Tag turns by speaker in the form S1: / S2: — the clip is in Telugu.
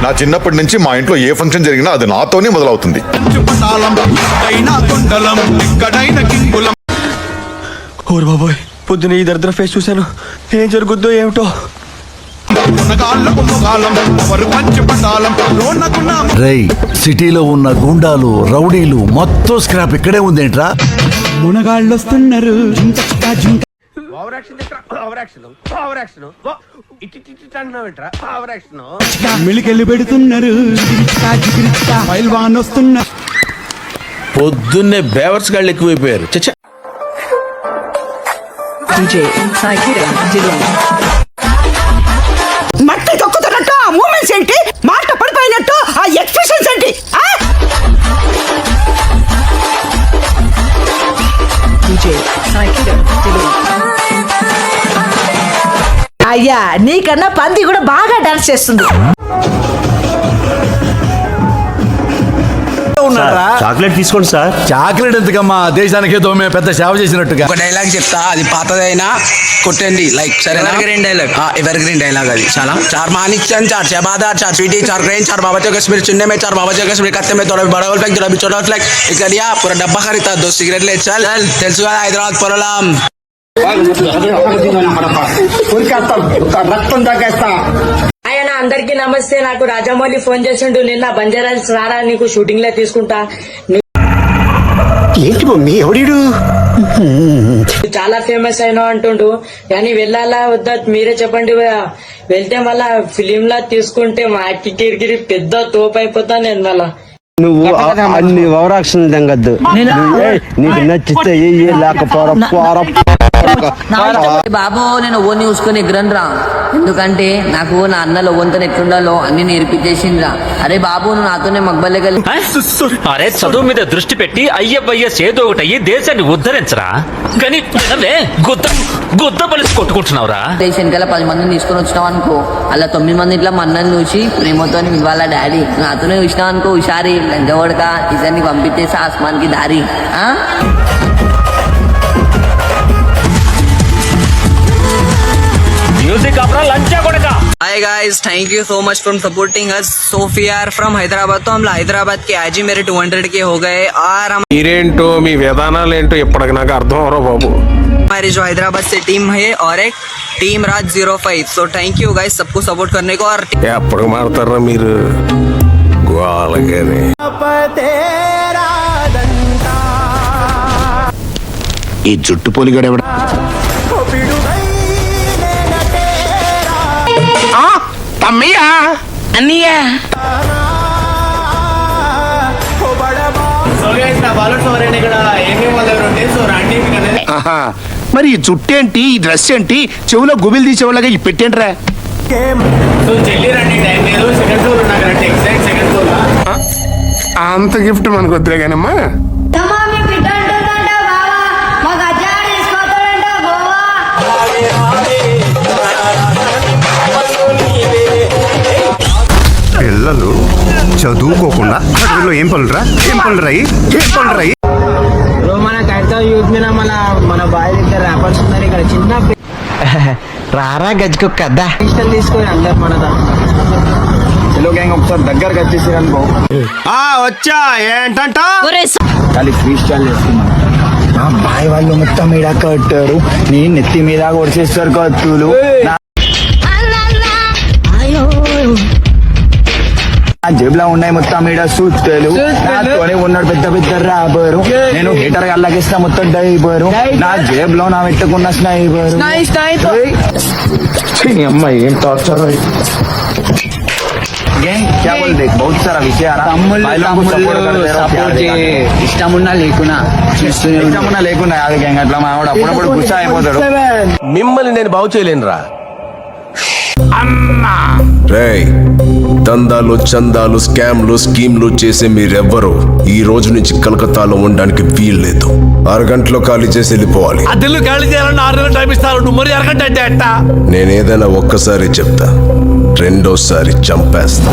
S1: నా చిన్నప్పటి నుంచి మా ఇంట్లో ఏ ఫంక్షన్ జరిగినా అది నాతోనే మొదలవుతుంది.
S2: ఓర్ బాబోయ్, పొద్దున ఈ దరిద్ర ఫేస్ చూశాను. ఏం జరుగుద్దో ఏమిటో.
S3: రేయ్, సిటీలో ఉన్న గుండాలు రౌడీలు మొత్తం స్క్రాప్ ఇక్కడే ఉందేంట్రా?
S4: మునగాళ్ళు వస్తున్నారు. మిలికెళ్ళి పెడుతున్నారు. పైల్వాన్ వస్తున్నా.
S5: పొద్దున్నే బేవర్స్ గాళ్ళు ఎక్కువైపోయారు. చచ్చా
S6: మట్టి తొక్కుతున్నట్టు ఆ మూమెంట్స్ ఏంటి? మాట పడిపోయినట్టు ఆ ఎక్స్ప్రెషన్స్ ఏంటి? అయ్యా, నీకన్నా పంది కూడా బాగా డాన్స్ చేస్తుంది.
S7: చాక్లెట్ తీసుకోండి సార్.
S3: చాక్లెట్ ఎందుకమ్మా? దేశానికి దోమే పెద్ద సేవ చేసినట్టుగా.
S8: ఒక డైలాగ్ చెప్తా, అది పాతదైనా కొట్టండి లైక్. సరే, ever dialogue, ever green dialogue అది. చాలా చార్ మానిక్చంద్, చార్ शहबादा, चार स्वीटी, चार ग्रेन, चार बाबा कश्मीर चुन्ने में, चार बाबा कश्मीर कत्ते में, थोड़ा बड़ा होल फेंक, थोड़ा भी छोटा फेंक. इतना लिया पूरा डब्बा खरीदा, 2 सिगरेट ले चल తెలుసు కదా హైదరాబాద్ పొరలాం. రక్తం తగ్గేస్తా.
S9: ఆయన అందరికి నమస్తే. నాకు రాజమౌళి ఫోన్ చేసిండు నిన్న, బంజారాస్ రారా నీకు షూటింగ్ లో తీసుకుంటా.
S7: ఏంటి మమ్మీ, ఎవడీడు?
S9: చాలా ఫేమస్ అయినా అంటుండు. కానీ వెళ్ళాలా వద్దా మీరే చెప్పండి. వెళ్తే మళ్ళా ఫిలిం లా తీసుకుంటే మా కిరికిరి పెద్ద తోపు అయిపోతా. నేను మళ్ళా
S7: నువ్వు అన్ని ఓవరాక్షన్ తెంగద్దు. నీకు నచ్చితే
S10: బాబు, నేను ఓన్ చూసుకొని ఎగరను రా. ఎందుకంటే నాకు నా అన్నలో ఓన్తో ఎట్లుండాలో అన్ని నేర్పించేసిండ్రా. అరే బాబు, నువ్వు నాతోనే మగ్బలేగలి.
S11: అరే, చదువు మీద దృష్టి పెట్టి అయ్యబ్బయ్యస్ ఏదో ఒకటి అయ్యి దేశాన్ని ఉద్ధరించరా. కానీ గుద్ద పలిసి కొట్టుకుంటున్నావురా.
S10: దేశానికల్లా 10 మందిని తీసుకొని వచ్చినావు అనుకో, అలా 9 మంది ఇట్లా మన్నని చూసి ప్రేమతో ఇవాళ డాడీ నాతోనే చూసినావు అనుకో, హుషారి లంజవడక ఇతన్ని పంపించేసి ఆస్మాన్కి దారి.
S11: మ్యూజిక్ అప్రా లంచా కొడక.
S8: Hi guys, thank you so much for supporting us. So we are from Hyderabad. तो हम हैदराबाद के आज ही मेरे 200 के हो गए. और
S5: మీరేంటో మీ విధానాలు ఏంటో ఇప్పటికి నాకు అర్థం అవరో బాబు.
S8: हमारी जो हैदराबाद से टीम है और एक team Raj 05. So thank you guys सबको सपोर्ट करने को. और
S5: ఎప్పుడు మారుతారా మీరు గోలగానే.
S7: ఈ జుట్టు పోలిగాడు ఎవడ? మరి ఈ జుట్టు ఏంటి, ఈ డ్రెస్ ఏంటి, చెవులో గుబిలు తీసేవాళ్ళగా ఈ పెట్టేంట్రా? అంత గిఫ్ట్ మనకు వద్దులే కానమ్మా. పిల్లలు చదువుకోకుండా చదువులో ఏం పనులురా, ఏం పనులురాయి, ఏం పనులురాయి.
S8: మన కైతా యూత్ మీద మన బాయ్ దగ్గర ర్యాపర్స్ ఉన్నారు ఇక్కడ. చిన్న
S4: రారా గజ్జుకు కదా
S8: ఇష్టం తీసుకొని అందరు మన హలో గ్యాంగ్ ఒకసారి దగ్గరకు వచ్చేసి అనుకో.
S7: వచ్చా ఏంటంట
S8: ఖాళీ ఫ్రీ స్టైల్ చేస్తున్నారు.
S7: మా బాయ్ వాళ్ళు మొత్తం మీద కట్టారు, నీ నెత్తి మీద కొడిచేస్తారు కత్తులు. జేబులో ఉన్నాయి మొత్తం మీద సూత్తలు. నాతోనే ఉన్నాడు పెద్ద పెద్ద రాబరు. నేను హీటర్ అల్లగిస్తా మొత్తం డైబరు. నా జేబులో నా పెట్టుకున్న స్నైబరు. అమ్మాయి ఏం టార్చర్. क्या बोल देख बहुत सारा विषय
S8: ఇష్టమున్నా లేకున్నా
S7: ఇష్టమున్నా లేకున్నా అది గ్యాంగ్ అట్లా మావాడు అప్పుడప్పుడు గుస్సా అయిపోతాడు.
S5: మిమ్మల్ని నేను బాగు చేయలేనురా.
S12: రేయ్, దందాలు చందాలు స్కామ్లు స్కీమ్లు చేసే మీరెవ్వరూ ఈ రోజు నుంచి కలకత్తాలో ఉండడానికి వీల్లేదు. అరగంటలో ఖాళీ చేసి వెళ్ళిపోవాలి.
S3: అద్దెలు ఖాళీ చేయాలని 6 నెలలు టైం ఇస్తారు. నువ్వు మరి అరగంట అంటే అట్ట.
S12: నేనేదైనా ఒక్కసారి చెప్తా, రెండోసారి చంపేస్తా.